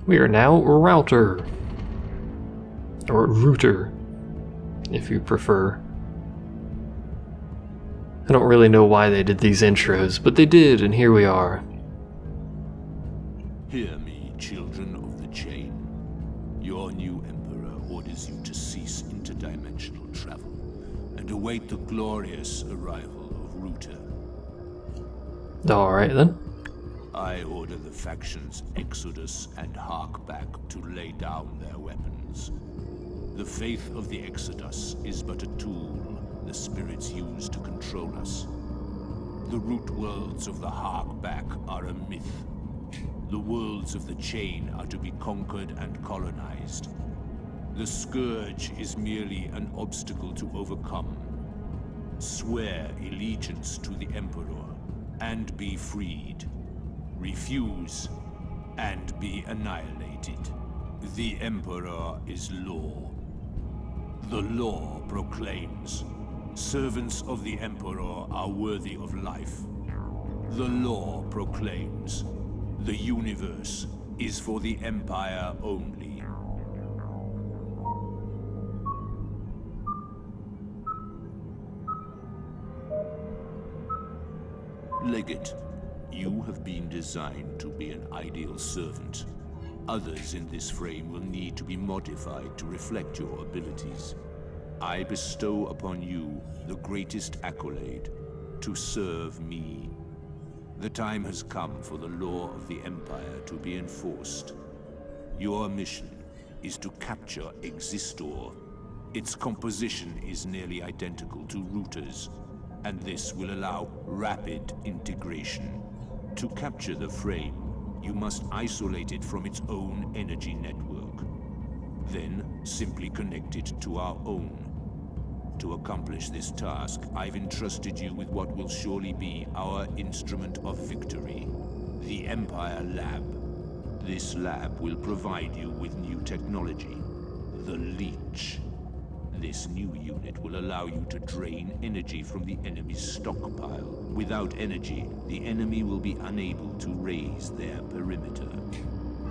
We are now router. Or router, if you prefer. I don't really know why they did these intros, but they did, and here we are. Hear me, children of the chain. Your new emperor orders you to cease interdimensional travel and await the glorious arrival of Router. Alright then. I order the factions Exodus and Harkback to lay down their weapons. The faith of the Exodus is but a tool the spirits use to control us. The root worlds of the Harkback are a myth. The worlds of the chain are to be conquered and colonized. The scourge is merely an obstacle to overcome. Swear allegiance to the Emperor and be freed. Refuse and be annihilated. The Emperor is law. The law proclaims, servants of the Emperor are worthy of life. The law proclaims, the universe is for the Empire only. Legate, you have been designed to be an ideal servant. Others in this frame will need to be modified to reflect your abilities. I bestow upon you the greatest accolade, to serve me. The time has come for the law of the Empire to be enforced. Your mission is to capture Existor. Its composition is nearly identical to Router's, and this will allow rapid integration. To capture the frame, you must isolate it from its own energy network. Then, simply connect it to our own. To accomplish this task, I've entrusted you with what will surely be our instrument of victory, the Empire Lab. This lab will provide you with new technology, the Leech. This new unit will allow you to drain energy from the enemy's stockpile. Without energy, the enemy will be unable to raise their perimeter.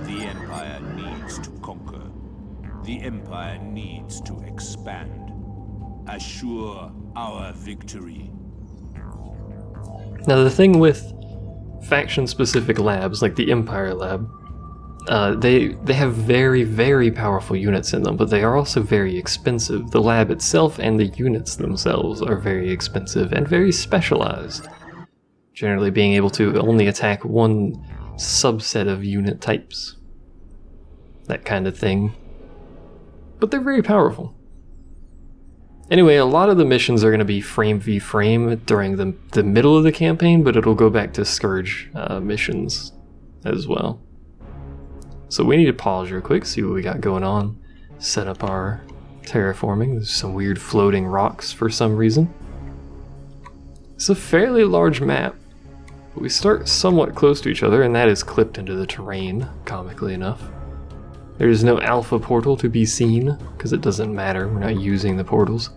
The Empire needs to conquer. The Empire needs to expand. Assure our victory. Now the thing with faction-specific labs, like the Empire Lab, they have very, very powerful units in them, but they are also very expensive. The lab itself and the units themselves are very expensive and very specialized, generally being able to only attack one subset of unit types. That kind of thing. But they're very powerful. Anyway, a lot of the missions are going to be frame v frame during the middle of the campaign, but it'll go back to Scourge missions as well. So we need to pause real quick, see what we got going on, set up our terraforming. There's some weird floating rocks for some reason. It's a fairly large map, but we start somewhat close to each other, and that is clipped into the terrain, comically enough. There is no alpha portal to be seen, because it doesn't matter, we're not using the portals.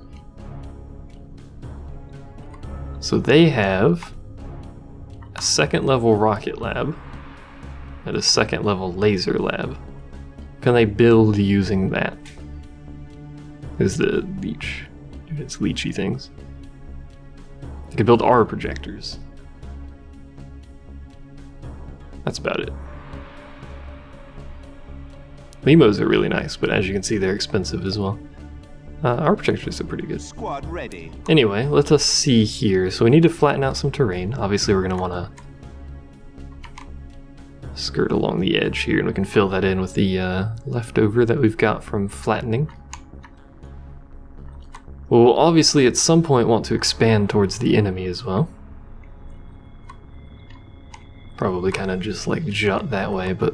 So they have a second level rocket lab and a second level laser lab. Can they build using that? Is the leech. It's leechy things. They can build aura projectors. That's about it. Limos are really nice, but as you can see, they're expensive as well. Our projectors are pretty good. Squad ready. Anyway, let us see here. So we need to flatten out some terrain. Obviously, we're going to want to skirt along the edge here, and we can fill that in with the leftover that we've got from flattening. We'll obviously at some point want to expand towards the enemy as well. Probably kind of just like jut that way, but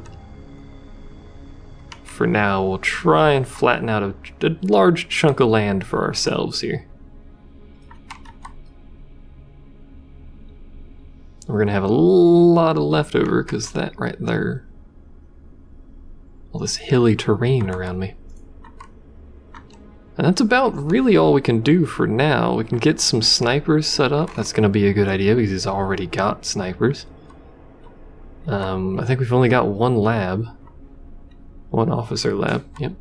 for now we'll try and flatten out a large chunk of land for ourselves here. We're gonna have a lot of leftover because that right there, all this hilly terrain around me. And that's about really all we can do for now. We can get some snipers set up. That's gonna be a good idea because he's already got snipers. I think we've only got one lab. One officer lab, yep.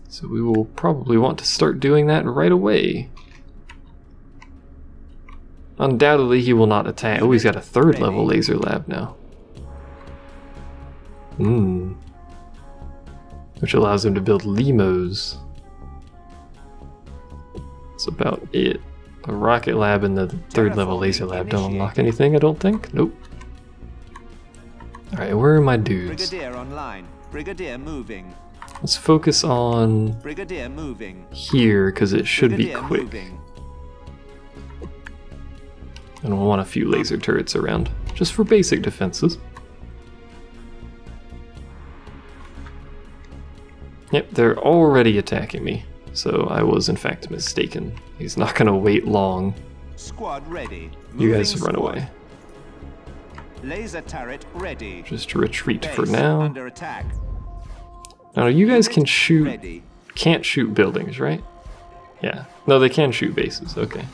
So we will probably want to start doing that right away. Undoubtedly he will not attack. Oh, he's got a 3rd level laser lab now. Which allows him to build limos. That's about it. A rocket lab and the 3rd level laser lab don't unlock anything, I don't think. Nope. Alright, where are my dudes? Brigadier online. Brigadier moving. Let's focus on Brigadier moving. here, because it should be Brigadier quick. moving. And we'll want a few laser turrets around, just for basic defenses. Yep, they're already attacking me, so I was in fact mistaken. He's not gonna wait long. Squad ready. You guys Moving run squad. away. Laser turret ready. Just to retreat for Base now. under attack. Now you guys Unit can shoot, ready. can't shoot buildings, right? Yeah, no, they can shoot bases, okay.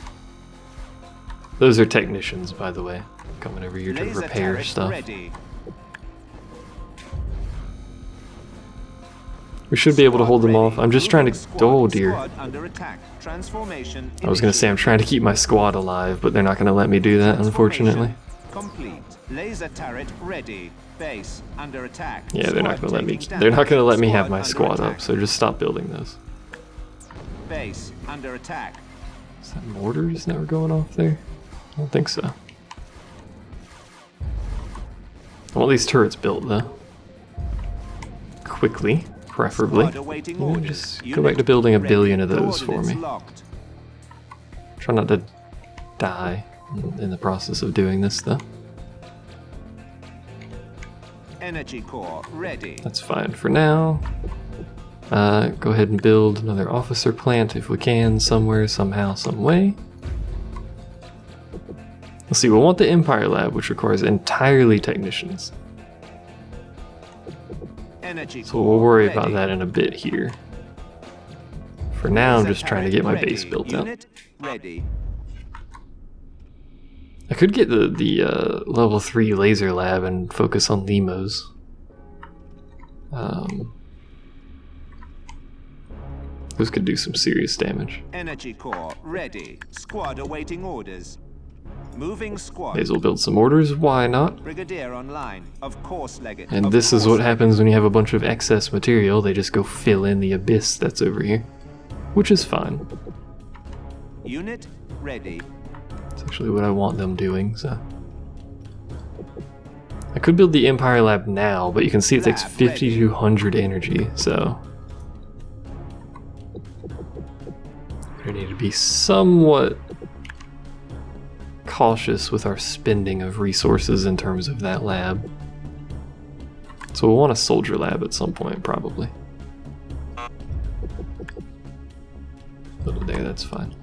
Those are technicians, by the way, coming over here to Laser repair turret stuff. ready. We should be able to hold them off. I'm just trying to, oh dear. Squad under attack. Transformation I was gonna say I'm trying to keep my squad alive, but they're not gonna let me do that, unfortunately. Complete. Laser turret ready. Base under attack. Yeah, they're not Squad gonna let me. taking They're not gonna let me damage. have my under squad attack. up. So just stop building those. Base under attack. Is that mortars that were going off there? I don't think so. I want these turrets built though. Quickly, preferably. Squad awaiting You know, orders. just go Unit back to building a ready. billion of those for Coordinates me. locked. Try not to die in the process of doing this though. Energy core ready. That's fine for now. Go ahead and build another officer plant if we can, somewhere, somehow, some way. Let's see, we'll want the Empire Lab, which requires entirely technicians. Energy So we'll core worry ready. about that in a bit here. For now, I'm Laser just trying to turret get my ready. base built out. Unit ready. I could get the level 3 laser lab and focus on limos. Those could do some serious damage. Energy core ready. Squad awaiting orders. Moving squad. May as well build some orders, why not? Brigadier online. Of course, Leggett. And Of this is course, what happens when you have a bunch of excess material, they just go fill in the abyss that's over here. Which is fine. Unit ready. It's actually what I want them doing, so. I could build the Empire Lab now, but you can see it takes Lab ready. 5200 energy, so. We need to be somewhat cautious with our spending of resources in terms of that lab. So we'll want a soldier lab at some point, probably. Little there, that's fine.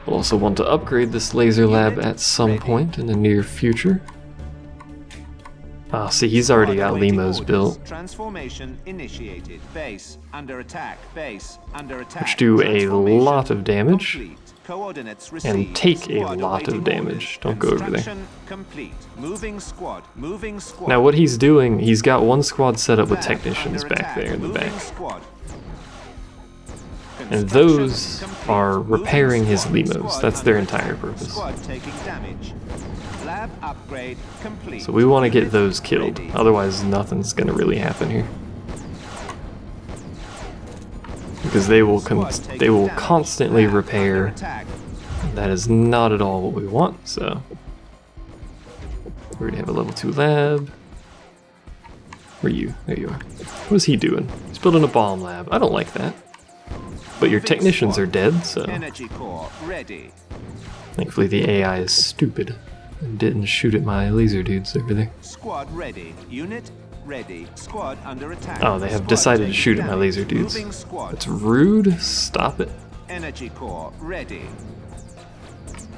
We'll also want to upgrade this laser lab at some point in the near future. Ah, see, he's already got Squad awaiting limos orders. built, Transformation initiated. Base under attack. Base under attack. which do a Transformation lot of damage. complete. Coordinates received. And take a Squad lot of awaiting damage. orders. Don't go over there. Construction complete. Moving squad. Moving squad. Now what he's doing, he's got one squad set up with Lab technicians under back attack. there in the Moving back. squad. And Construction those complete. are Moving repairing his squad. limos. Squad That's their under entire attack. purpose. Squad taking damage. Lab upgrade complete. So we want to get Unit those killed, ready. otherwise nothing's going to really happen here. Because they will Squad taking they will damage. constantly Lab repair. under attack. That is not at all what we want, so. We already have a level 2 lab. Where are you? There you are. What is he doing? He's building a bomb lab. I don't like that. But your Moving technicians squad. are dead, so. Energy core ready. Thankfully the AI is stupid and didn't shoot at my laser dudes over there. Squad ready. Unit ready. Squad under attack. Oh, they have Squad decided to taking shoot at my damage. laser dudes. Moving squad. That's rude. Stop it. Energy core ready.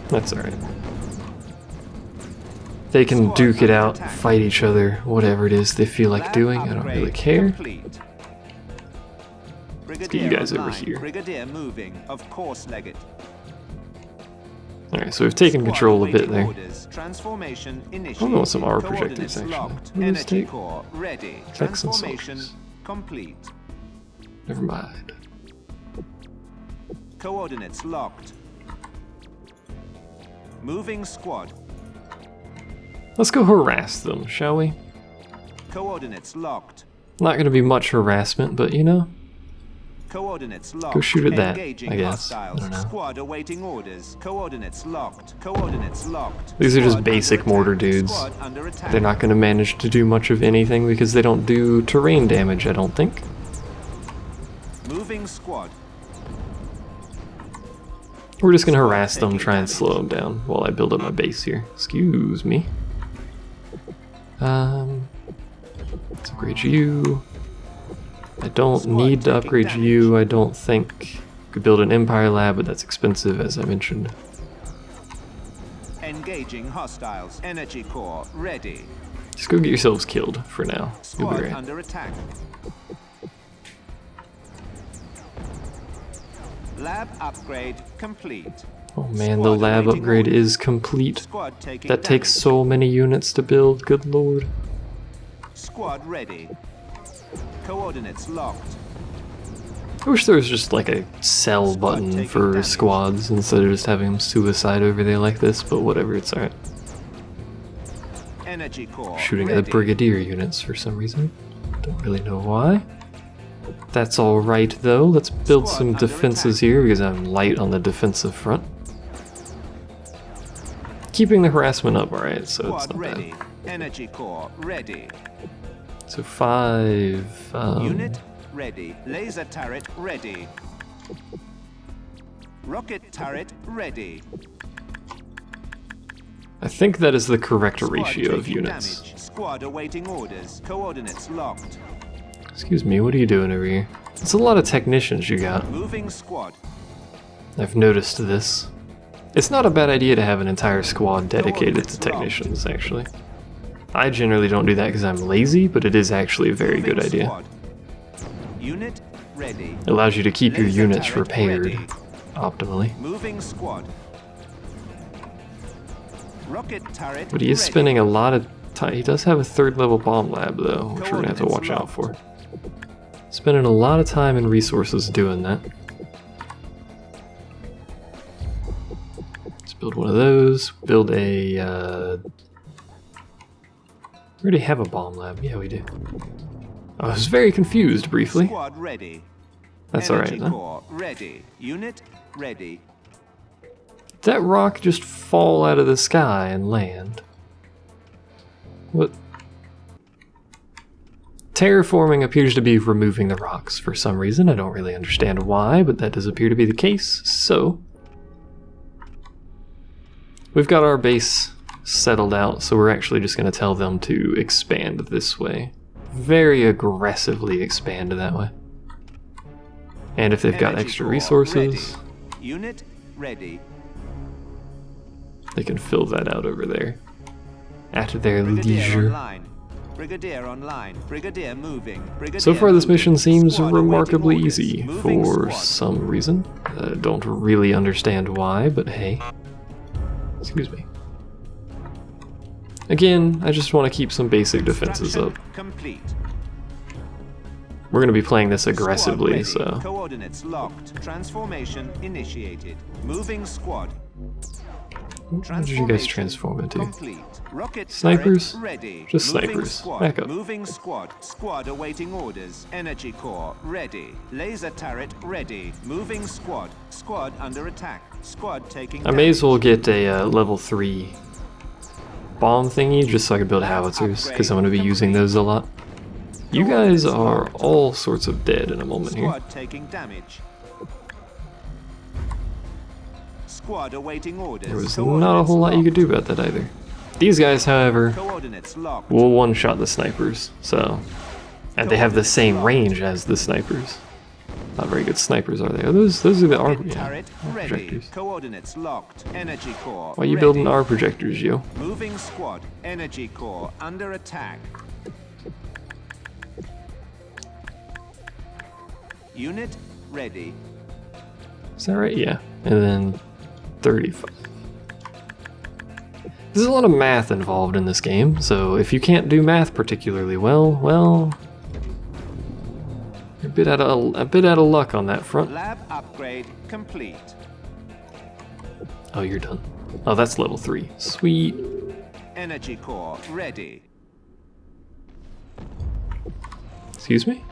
That's alright. They can Squad duke it under out, attack. fight each other, whatever it is they feel like Lab doing. I don't upgrade really care. complete. get you guys over online. here. Brigadier moving. Of course, Leggett. Alright, so we've taken Squad control a bit awaiting there. orders. Transformation I initiated. want some R Coordinates projectors, actually. locked. What do those Energy take? core ready. Texan Transformation soldiers. complete. Never mind. Coordinates locked. Moving squad. Let's go harass them, shall we? Coordinates locked. Not gonna be much harassment, but you know, Coordinates locked. go shoot at that, Engaging I guess. hostiles. I don't know. Squad awaiting orders. Coordinates locked. Coordinates locked. These are just Squad basic under mortar attack. dudes. Squad under attack. They're not gonna manage to do much of anything because they don't do terrain damage, I don't think. Moving squad. We're just gonna harass them, try and slow them down while I build up my base here. Excuse me. Let's upgrade you. I don't need to upgrade you, I don't think. Could build an Empire lab, but that's expensive, as I mentioned. Engaging hostiles. Energy core ready. Just go get yourselves killed for now. You'll be Squad right. under attack. Lab upgrade complete. Oh man, the Squad lab awaiting upgrade orders. is complete. Squad taking That takes damage. so many units to build, good lord. Squad ready. Coordinates locked. I wish there was just like a sell Squad button taking for damage. squads instead of just having them suicide over there like this, but whatever, it's alright. Energy core Shooting at ready. the brigadier units for some reason. Don't really know why. That's alright though, let's build Squad some under defenses attack. here because I'm light on the defensive front. Keeping the harassment up, alright, so it's Squad not ready. bad. Energy core ready. So 5, Unit ready. Laser turret ready. Rocket turret ready. I think that is the correct Squad ratio of taking units. damage. Squad awaiting orders. Coordinates locked. Excuse me, what are you doing over here? It's a lot of technicians you got. Moving squad. I've noticed this. It's not a bad idea to have an entire squad dedicated to technicians, actually. I generally don't do that because I'm lazy, but it is actually a very good Moving idea. squad. Unit ready. It allows you to keep your Laser units turret repaired ready. optimally. Moving squad. Rocket turret. But he is ready. spending a lot of time. He does have a 3rd level bomb lab, though, which we're gonna have to watch Coordinates out for. Spending a lot of time and resources doing that. Let's build one of those. Build a. We already have a bomb lab. Yeah, we do. I was very confused briefly. Squad ready. That's Energy alright, then. core ready. Unit ready. Did that rock just fall out of the sky and land? What? Terraforming appears to be removing the rocks for some reason. I don't really understand why, but that does appear to be the case. So, we've got our base settled out, so we're actually just going to tell them to expand this way. Very aggressively expand that way. And if they've got Energy extra core resources, ready. Unit ready. they can fill that out over there at their Brigadier leisure. online. Brigadier online. Brigadier moving. Brigadier So far, this moving. mission seems Squad remarkably awaiting orders. easy Moving for squad. some reason. I don't really understand why, but hey. Excuse me. Again, I just want to keep some basic defenses up. Construction complete. We're going to be playing this Squad aggressively, ready. so... Coordinates locked. Transformation initiated. Moving squad. What did you guys transform into? Complete. Rocket Snipers? turret ready. Just Moving snipers. Squad. Back up. Moving squad. Squad awaiting orders. Energy core ready. Laser turret ready. Moving squad. Squad under attack. Squad taking I may as well get a level 3 bomb thingy just so I can build howitzers, because I'm going to be using those a lot. You guys are all sorts of dead in a moment here. Squad taking damage. Squad awaiting orders. There was not a whole lot you could do about that either. These guys, however, Coordinates locked. will one-shot the snipers, so... And they have the same range as the snipers. Not very good snipers, are they? Oh, those are the R, Rocket yeah, turret R ready. projectors. Coordinates locked. Energy core. Why are you ready. building R projectors, yo? Moving squad. Energy core under attack. Unit ready. Is that right? Yeah. And then 35. There's a lot of math involved in this game, so if you can't do math particularly well, you're a bit out of luck on that front. Lab upgrade complete. Oh, you're done. Oh, that's level 3. Sweet. Energy core ready. Excuse me?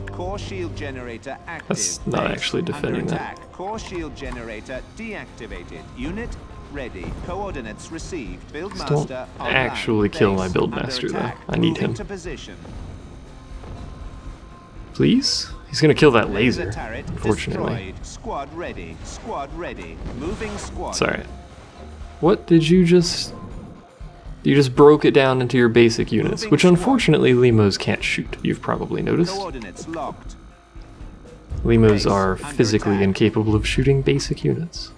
Core shield generator active. That's not actually defending Under that. attack. Core shield generator deactivated. Unit ready. Coordinates received. Buildmaster Don't online. actually kill my Base Buildmaster, under though. attack. I need Moving him. to position. Please? He's gonna kill that laser, turret unfortunately. destroyed. Squad ready. Squad ready. Moving squad. Sorry. What did you just... You just broke it down into your basic units, Moving which squad. unfortunately Lemurs can't shoot, you've probably noticed. Coordinates locked. Lemurs Base are under physically attack. incapable of shooting basic units.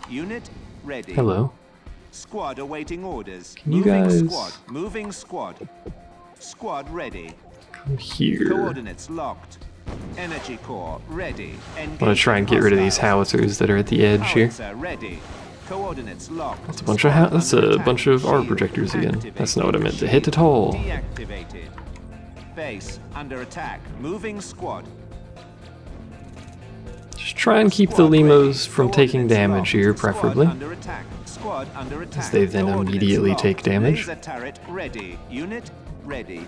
Unit ready. Hello. Squad awaiting orders. Can you Moving guys- squad. Moving squad. Squad ready. Come here. Coordinates locked. Energy core ready. I'm gonna try and get rid of these howitzers that are at the edge here. Howitzer ready. Coordinates locked. That's a bunch of that's a bunch of R projectors again. That's not what I meant to hit at all. Deactivated. Base under attack. Moving squad. Just try and keep the Lemurs from taking damage here, preferably. Squad under attack. Squad under attack. As they then Coordinates immediately locked. take damage. Laser turret ready. Unit ready.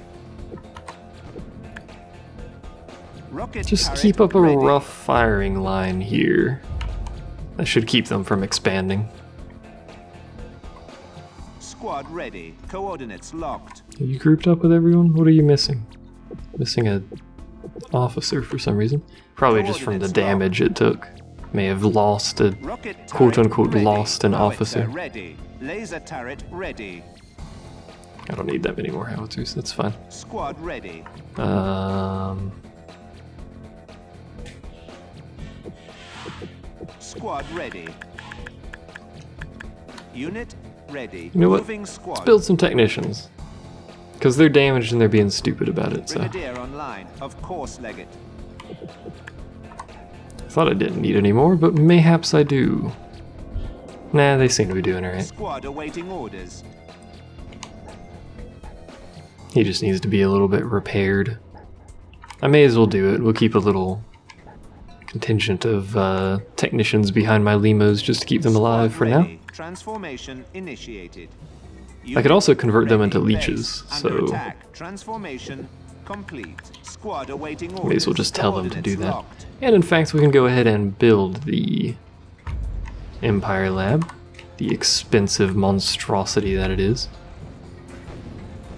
Rocket Just turret keep up a ready. rough firing line here. That should keep them from expanding. Squad ready. Coordinates locked. Are you grouped up with everyone? What are you missing? Missing a officer for some reason. Probably just from the Coordinates damage it took. May have lost a Rocket turret quote-unquote ready. lost an Howitzer officer. ready. Laser turret ready. I don't need that many more howitzers, that's fine. Squad ready. Squad ready. Unit ready. You know what? Moving squad. Let's build some technicians. Because they're damaged and they're being stupid about it, so. Brigadier online. Of course, Legate. I thought I didn't need any more, but mayhaps I do. Nah, they seem to be doing alright. Squad awaiting orders. He just needs to be a little bit repaired. I may as well do it. We'll keep a little contingent of technicians behind my Lemurs just to keep them alive for now. Ready. Transformation initiated. I could also convert them into Ready. leeches, Base under so attack. Transformation complete. Squad awaiting orders. may as well just tell them to do Coordinates that. locked. And in fact, we can go ahead and build the Empire Lab, the expensive monstrosity that it is.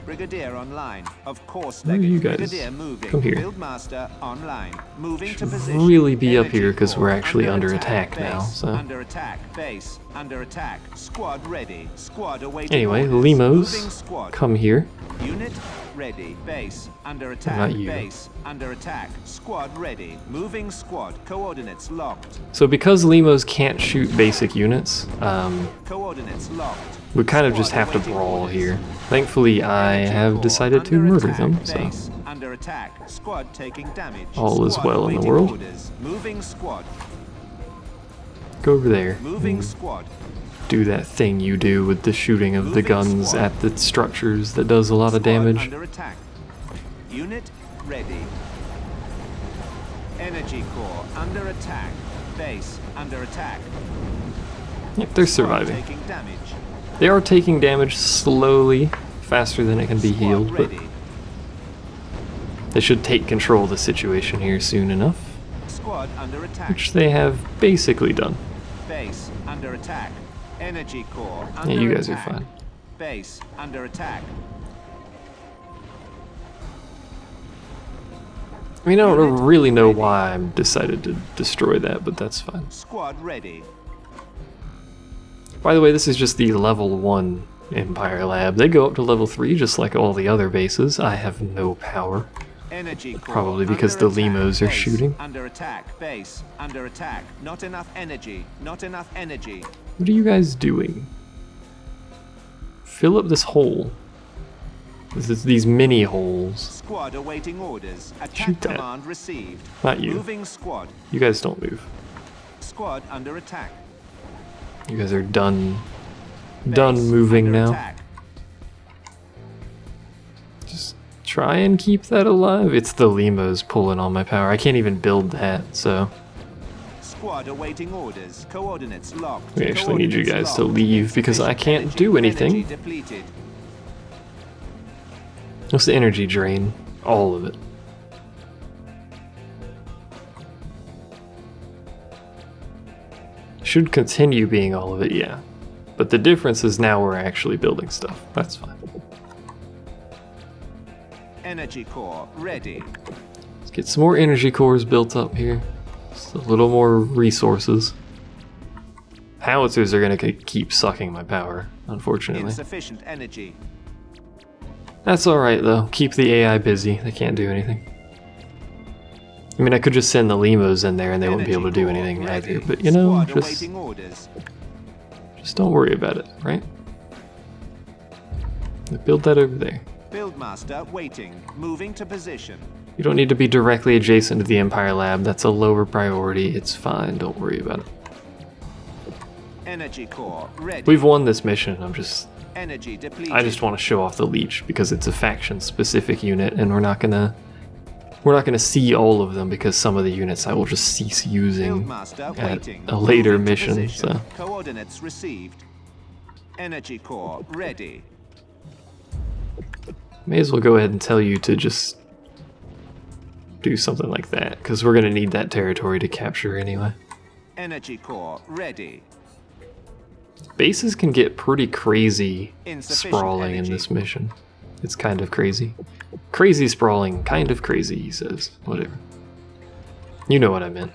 Brigadier online. Of course, Where are Legate. you guys? Brigadier moving. Come here. Buildmaster online. Moving to Should position. really be up Energy here 'cause core we're actually under attack base. now, so. Under attack. Base. Under attack. Squad ready. Squad awaiting Anyway, orders. Lemurs, Moving squad. come here. Unit ready. Base under attack. about you? Base under attack. Squad ready. Moving squad. Coordinates locked. So because Lemurs can't shoot basic units, Coordinates locked. we kind of Squad just have to awaiting brawl orders. here. Thankfully, I Energy have core decided to under murder attack. them, so Base under attack. Squad taking damage. All is Squad well in the awaiting world. Orders. Moving squad. go over there. Moving squad. Do that thing you do with the shooting of the Moving guns squad. at the structures that does a lot of Squad damage. Under attack. Unit ready. Energy core under attack. Base under attack. Yep, they're Squad surviving. taking damage. They are taking damage slowly, faster than it can be Squad healed, but ready. they should take control of the situation here soon enough, Squad under attack. which they have basically done. Base under attack. Energy core Yeah, under you guys are attack. fine. Base under attack. I mean, I don't really know why I decided to destroy that, but that's fine. Squad ready. By the way, this is just the level 1 Empire Lab. They go up to level 3 just like all the other bases. I have no power. Energy core Probably because the under attack. Lemurs are Base shooting. Under attack. Base under attack. Not enough energy. Not enough energy. What are you guys doing? Fill up this hole. This is these mini holes. Squad awaiting orders. Attack Shoot that. command received. Not you. Moving squad. You guys don't move. Squad under attack. You guys are done Base moving under now. attack. Just try and keep that alive. It's the lemurs pulling all my power. I can't even build that, so Squad awaiting orders. Coordinates locked. we actually need you Coordinates guys to locked. leave because I can't Energy- do anything. Energy depleted. What's the energy drain? All of it. Should continue being all of it, yeah. But the difference is now we're actually building stuff. That's fine. Energy core ready. Let's get some more energy cores built up here. Just a little more resources. Howitzers are gonna keep sucking my power, unfortunately. Insufficient energy. That's alright though. Keep the AI busy. They can't do anything. I mean, I could just send the lemurs in there and they wouldn't be able to do Energy core anything ready. either, but you know, Squad just awaiting orders. don't worry about it, right? Build that over there. Buildmaster waiting. Moving to position. You don't need to be directly adjacent to the Empire Lab. That's a lower priority. It's fine. Don't worry about it. Energy core ready. We've won this mission. Energy depleted. I just want to show off the Leech because it's a faction-specific unit, and we're not gonna see all of them because some of the units I will just cease using Buildmaster at waiting. a later Moving to mission. position. So Coordinates received. Energy core ready. may as well go ahead and tell you to just do something like that because we're gonna need that territory to capture anyway. Energy core ready. Bases can get pretty crazy Insufficient sprawling in energy. this mission. It's kind of crazy. Crazy sprawling, kind of crazy, he says. Whatever. You know what I meant.